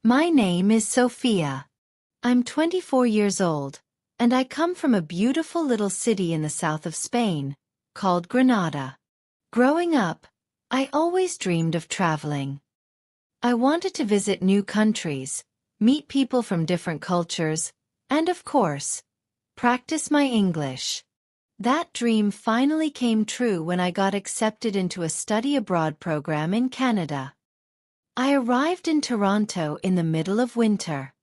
My name is Sophia. I'm 24 years old, and I come from a beautiful little city in the south of Spain, called Granada. Growing up, I always dreamed of traveling. I wanted to visit new countries, meet people from different cultures, and of course, practice my English. That dream finally came true when I got accepted into a study abroad program in Canada. I arrived in Toronto in the middle of winter.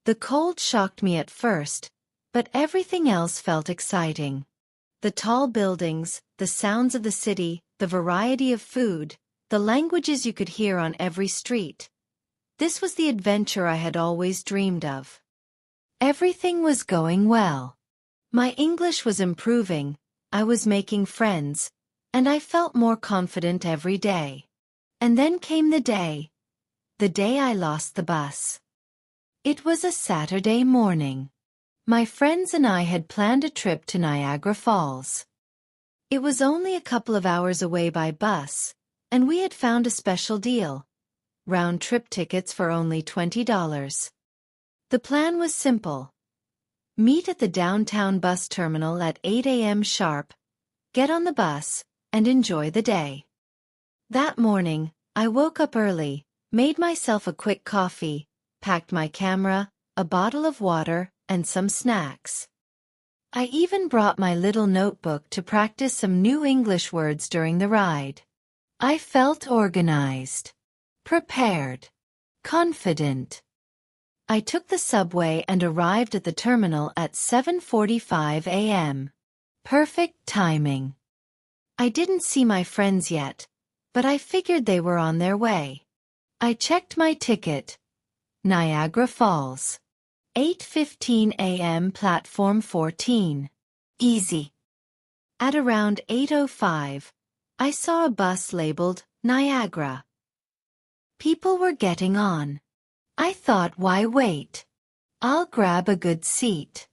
The cold shocked me at first, but everything else felt exciting. The tall buildings, the sounds of the city, the variety of food, the languages you could hear on every street. This was the adventure I had always dreamed of. Everything was going well. My English was improving, I was making friends, and I felt more confident every day. And then came the day I lost the bus. It was a Saturday morning. My friends and I had planned a trip to Niagara Falls. It was only a couple of hours away by bus, and we had found a special deal. Round-trip tickets for only $20. The plan was simple. Meet at the downtown bus terminal at 8 a.m. sharp, get on the bus, and enjoy the day. That morning, I woke up early, made myself a quick coffee, packed my camera, a bottle of water, and some snacks. I even brought my little notebook to practice some new English words during the ride. I felt organized, prepared, confident. I took the subway and arrived at the terminal at 7:45 a.m. Perfect timing. I didn't see my friends yet, but I figured they were on their way. I checked my ticket. Niagara Falls. 8:15 a.m. Platform 14. Easy. At around 8:05, I saw a bus labeled Niagara. People were getting on. I thought, why wait? I'll grab a good seat.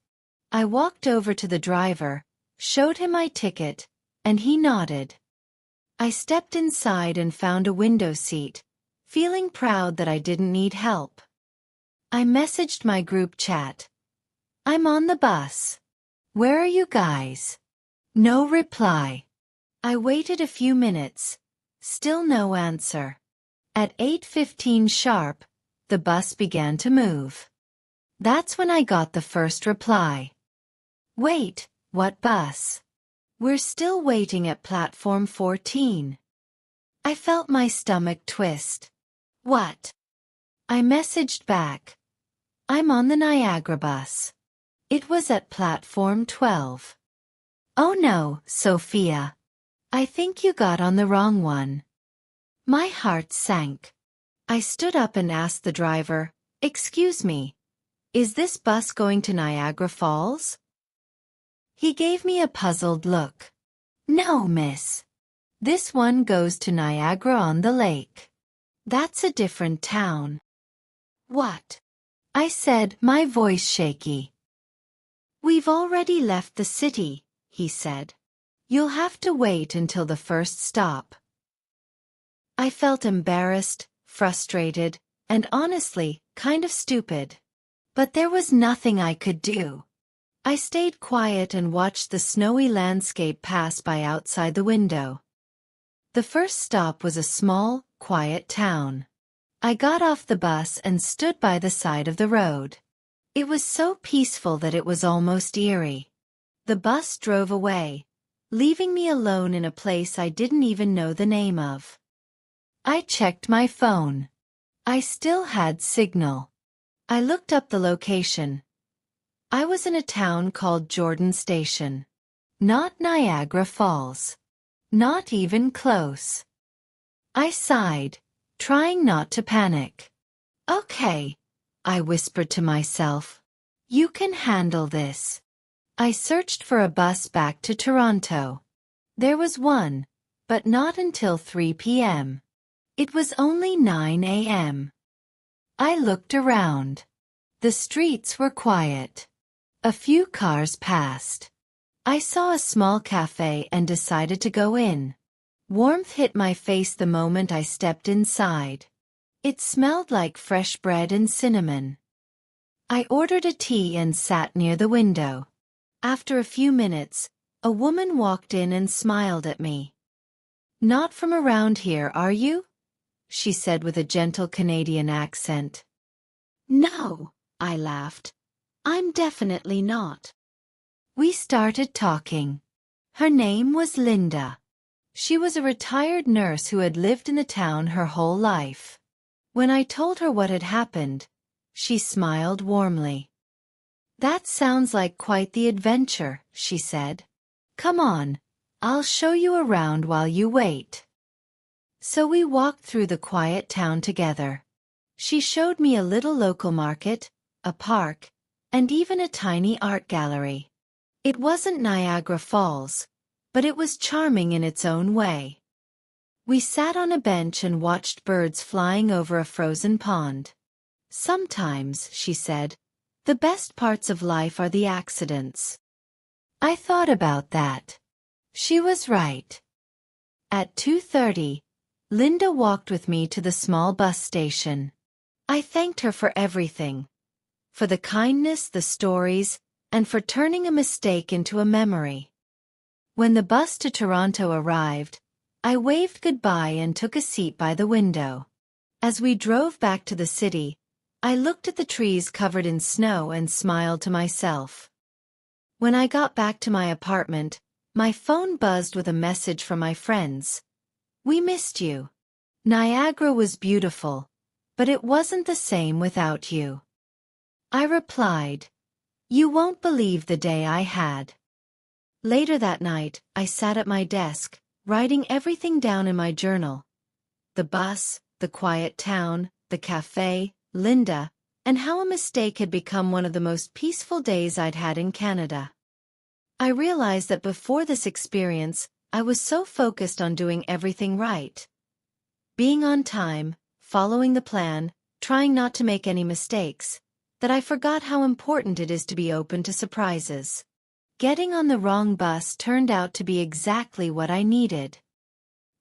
I walked over to the driver, showed him my ticket, and he nodded. I stepped inside and found a window seat, feeling proud that I didn't need help. I messaged my group chat. I'm on the bus. Where are you guys? No reply. I waited a few minutes. Still no answer. At 8:15 sharp, the bus began to move. That's when I got the first reply. Wait, what bus? We're still waiting at platform 14. I felt my stomach twist. What? I messaged back. I'm on the Niagara bus. It was at platform 12. Oh no, Sophia. I think you got on the wrong one. My heart sank. I stood up and asked the driver, "Excuse me, is this bus going to Niagara Falls?" He gave me a puzzled look. No, miss. This one goes to Niagara-on-the-Lake. That's a different town. What? I said, my voice shaky. We've already left the city, he said. You'll have to wait until the first stop. I felt embarrassed, frustrated, and honestly, kind of stupid. But there was nothing I could do. I stayed quiet and watched the snowy landscape pass by outside the window. The first stop was a small, quiet town. I got off the bus and stood by the side of the road. It was so peaceful that it was almost eerie. The bus drove away, leaving me alone in a place I didn't even know the name of. I checked my phone. I still had signal. I looked up the location. I was in a town called Jordan Station. Not Niagara Falls. Not even close. I sighed, trying not to panic. Okay, I whispered to myself. You can handle this. I searched for a bus back to Toronto. There was one, but not until 3 p.m. It was only 9 a.m. I looked around. The streets were quiet. A few cars passed. I saw a small cafe and decided to go in. Warmth hit my face the moment I stepped inside. It smelled like fresh bread and cinnamon. I ordered a tea and sat near the window. After a few minutes, a woman walked in and smiled at me. "Not from around here, are you?" she said with a gentle Canadian accent. "No," I laughed. "I'm definitely not." We started talking. Her name was Linda. She was a retired nurse who had lived in the town her whole life. When I told her what had happened, she smiled warmly. "That sounds like quite the adventure," she said. "Come on, I'll show you around while you wait." So we walked through the quiet town together. She showed me a little local market, a park, and even a tiny art gallery. It wasn't Niagara Falls, but it was charming in its own way. We sat on a bench and watched birds flying over a frozen pond. "Sometimes," she said, "the best parts of life are the accidents." I thought about that. She was right. At 2:30, Linda walked with me to the small bus station. I thanked her for everything. For the kindness, the stories, and for turning a mistake into a memory. When the bus to Toronto arrived, I waved goodbye and took a seat by the window. As we drove back to the city, I looked at the trees covered in snow and smiled to myself. When I got back to my apartment, my phone buzzed with a message from my friends. "We missed you. Niagara was beautiful, but it wasn't the same without you." I replied, "You won't believe the day I had." Later that night, I sat at my desk, writing everything down in my journal. The bus, the quiet town, the cafe, Linda, and how a mistake had become one of the most peaceful days I'd had in Canada. I realized that before this experience, I was so focused on doing everything right. Being on time, following the plan, trying not to make any mistakes, that I forgot how important it is to be open to surprises. Getting on the wrong bus turned out to be exactly what I needed.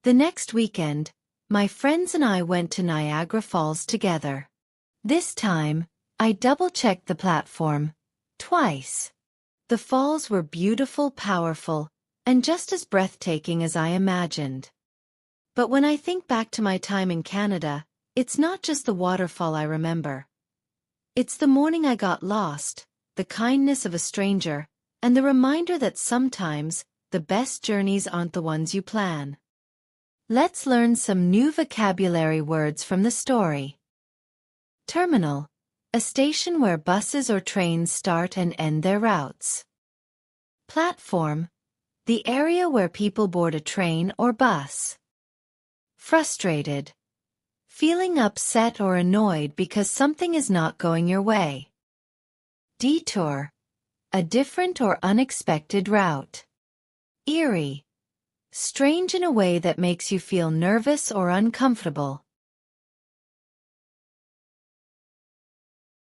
The next weekend, my friends and I went to Niagara Falls together. This time, I double-checked the platform twice. The falls were beautiful, powerful, and just as breathtaking as I imagined. But when I think back to my time in Canada, it's not just the waterfall I remember. It's the morning I got lost, the kindness of a stranger, and the reminder that sometimes, the best journeys aren't the ones you plan. Let's learn some new vocabulary words from the story. Terminal, a station where buses or trains start and end their routes. Platform, the area where people board a train or bus. Frustrated, feeling upset or annoyed because something is not going your way. Detour, a different or unexpected route. Eerie, strange in a way that makes you feel nervous or uncomfortable.